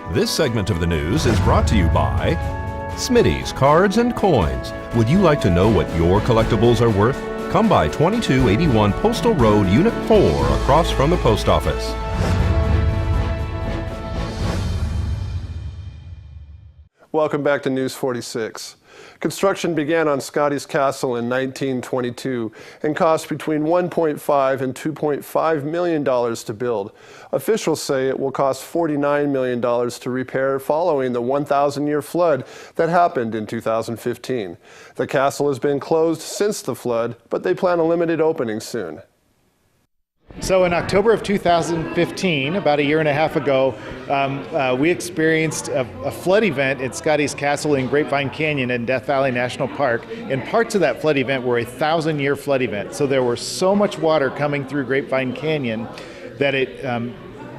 This segment of the news is brought to you by Smitty's Cards and Coins. Would you like to know what your collectibles are worth? Come by 2281 Postal Road, Unit 4, across from the post office. Welcome back to News 46. Construction began on Scotty's Castle in 1922 and cost between $1.5 and $2.5 million to build. Officials say it will cost $49 million to repair following the 1,000-year flood that happened in 2015. The castle has been closed since the flood, but they plan a limited opening soon. So in October of 2015, about a year and a half ago, we experienced a flood event at Scotty's Castle in Grapevine Canyon in Death Valley National Park. And parts of that flood event were a 1,000-year flood event. So there was so much water coming through Grapevine Canyon that it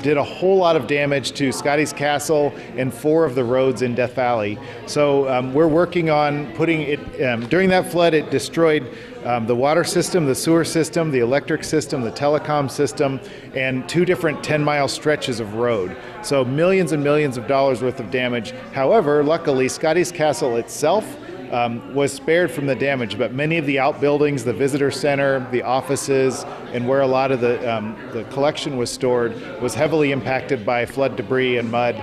did a whole lot of damage to Scotty's Castle and 4 of the roads in Death Valley. So we're working on putting it, during that flood it destroyed the water system, the sewer system, the electric system, the telecom system, and 2 different 10-mile stretches of road. So millions and millions of dollars worth of damage. However, luckily, Scotty's Castle itself was spared from the damage, but many of the outbuildings, the visitor center, the offices, and where a lot of the collection was stored was heavily impacted by flood debris and mud.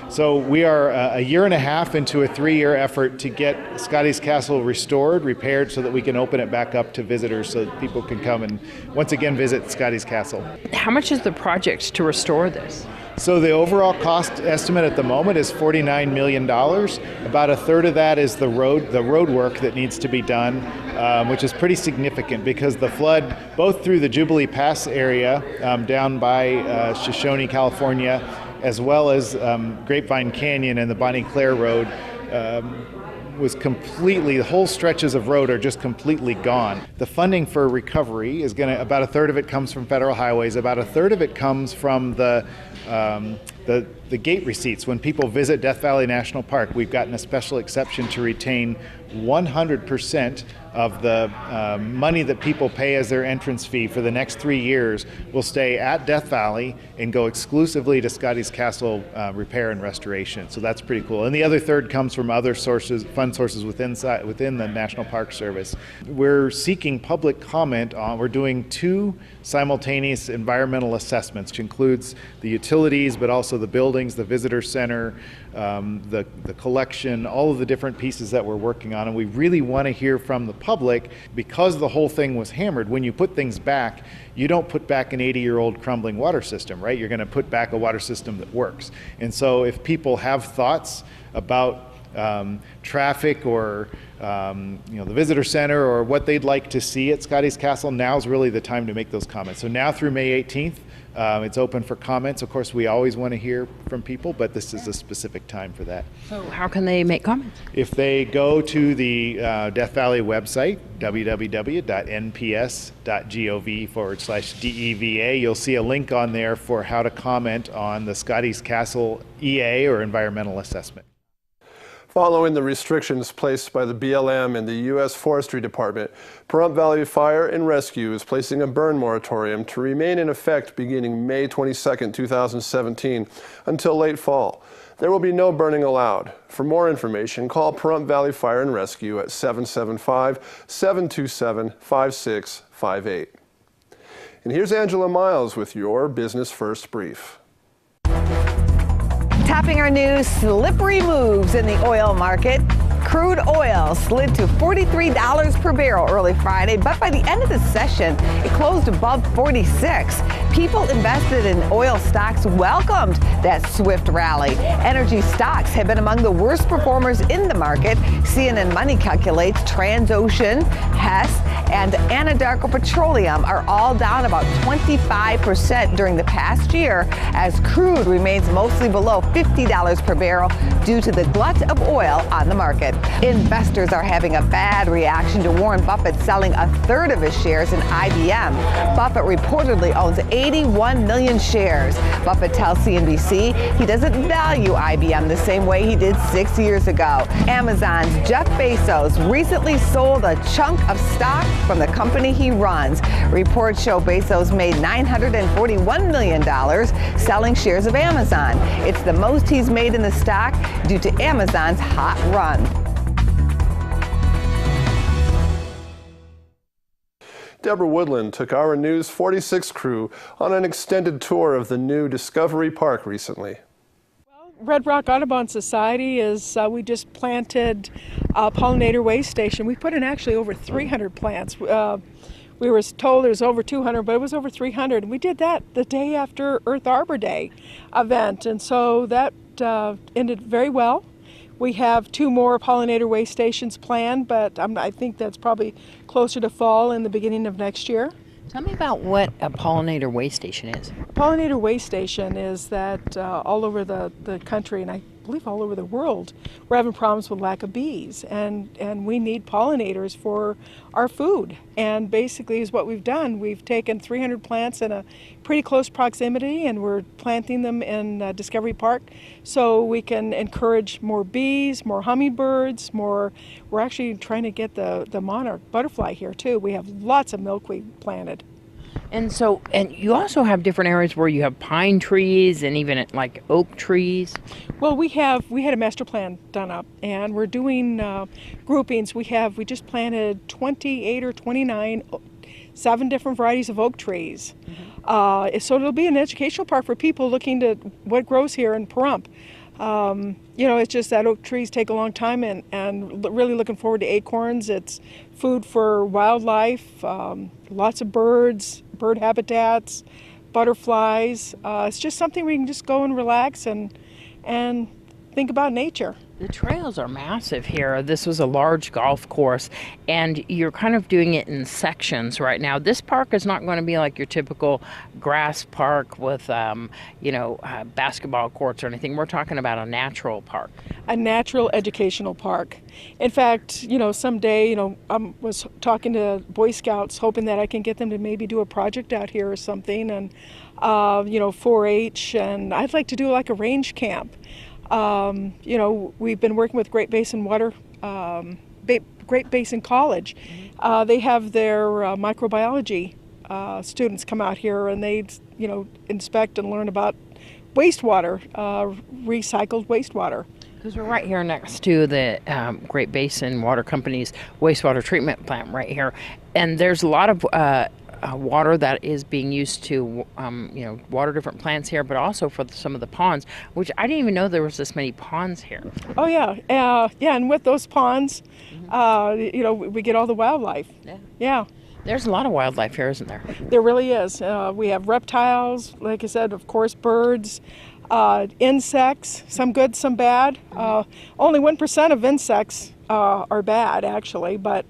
So we are a year and a half into a 3-year effort to get Scotty's Castle restored, repaired, so that we can open it back up to visitors so that people can come and once again visit Scotty's Castle. How much is the project to restore this? So the overall cost estimate at the moment is $49 million. About a third of that is the road work that needs to be done, which is pretty significant because the flood, both through the Jubilee Pass area down by Shoshone, California, as well as Grapevine Canyon and the Bonnie Claire Road, was completely, the whole stretches of road are just completely gone. The funding for recovery is going to, about a third of it comes from federal highways, about a third of it comes from the gate receipts. When people visit Death Valley National Park, we've gotten a special exception to retain 100% of the money that people pay as their entrance fee for the next 3 years will stay at Death Valley and go exclusively to Scotty's Castle repair and restoration. So that's pretty cool. And the other third comes from other sources, fund sources within the National Park Service. We're seeking public comment on, we're doing 2 simultaneous environmental assessments, which includes the utilities, but also the buildings, the visitor center, the collection, all of the different pieces that we're working on. And we really want to hear from the public because the whole thing was hammered. When you put things back, you don't put back an 80-year-old crumbling water system, right? You're going to put back a water system that works. And so if people have thoughts about traffic or the visitor center or what they'd like to see at Scotty's Castle, now's really the time to make those comments. So now through May 18th, it's open for comments. Of course, we always want to hear from people, but this is a specific time for that. So how can they make comments? If they go to the Death Valley website, www.nps.gov/DEVA, you'll see a link on there for how to comment on the Scotty's Castle EA or environmental assessment. Following the restrictions placed by the BLM and the U.S. Forestry Department, Pahrump Valley Fire and Rescue is placing a burn moratorium to remain in effect beginning May 22, 2017 until late fall. There will be no burning allowed. For more information, call Pahrump Valley Fire and Rescue at 775-727-5658. And here's Angela Miles with your Business First Brief. Topping our news, slippery moves in the oil market. Crude oil slid to $43 per barrel early Friday, but by the end of the session, it closed above 46. People invested in oil stocks welcomed that swift rally. Energy stocks have been among the worst performers in the market. CNN Money calculates Transocean, Hess, and Anadarko Petroleum are all down about 25% during the past year as crude remains mostly below $50 per barrel due to the glut of oil on the market. Investors are having a bad reaction to Warren Buffett selling a third of his shares in IBM. Buffett reportedly owns 81 million shares. Buffett tells CNBC he doesn't value IBM the same way he did 6 years ago. Amazon's Jeff Bezos recently sold a chunk of stock from the company he runs. Reports show Bezos made $941 million selling shares of Amazon. It's the most he's made in the stock due to Amazon's hot run. Debra Woodland took our News 46 crew on an extended tour of the new Discovery Park recently. Red Rock Audubon Society is, we just planted a pollinator way station. We put in actually over 300 plants. We were told it was over 200, but it was over 300. We did that the day after Earth Arbor Day event, and so that ended very well. We have 2 more pollinator way stations planned, but I think that's probably closer to fall in the beginning of next year. Tell me about what a pollinator way station is. A pollinator way station is that all over the country, and I believe all over the world, we're having problems with lack of bees, and we need pollinators for our food. And basically is what we've done. We've taken 300 plants in a pretty close proximity, and we're planting them in Discovery Park so we can encourage more bees, more hummingbirds, more. We're actually trying to get the monarch butterfly here too. We have lots of milkweed planted. And so, and you also have different areas where you have pine trees and even like oak trees. Well, we had a master plan done up, and we're doing groupings. We just planted 28 or 29, 7 different varieties of oak trees. Mm-hmm. So it'll be an educational park for people looking to what grows here in Pahrump. It's just that oak trees take a long time, and really looking forward to acorns. It's food for wildlife, lots of birds, bird habitats, butterflies. It's just something we can just go and relax and think about nature. The trails are massive here. This was a large golf course, and you're kind of doing it in sections right now. This park is not going to be like your typical grass park with, basketball courts or anything. We're talking about a natural park. A natural educational park. In fact, someday, I was talking to Boy Scouts, hoping that I can get them to maybe do a project out here or something, and, 4-H, and I'd like to do like a range camp. We've been working with Great Basin College. They have their microbiology students come out here, and they, inspect and learn about wastewater, recycled wastewater. Because we're right here next to the Great Basin Water Company's wastewater treatment plant right here, and there's a lot of water that is being used to, water different plants here, but also for some of the ponds, which I didn't even know there was this many ponds here. Oh yeah, and with those ponds, we get all the wildlife. Yeah. There's a lot of wildlife here, isn't there? There really is. We have reptiles, like I said, of course, birds, insects, some good, some bad. Only 1% of insects are bad, actually, but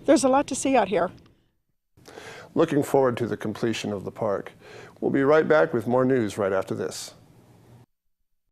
there's a lot to see out here. Looking forward to the completion of the park. We'll be right back with more news right after this.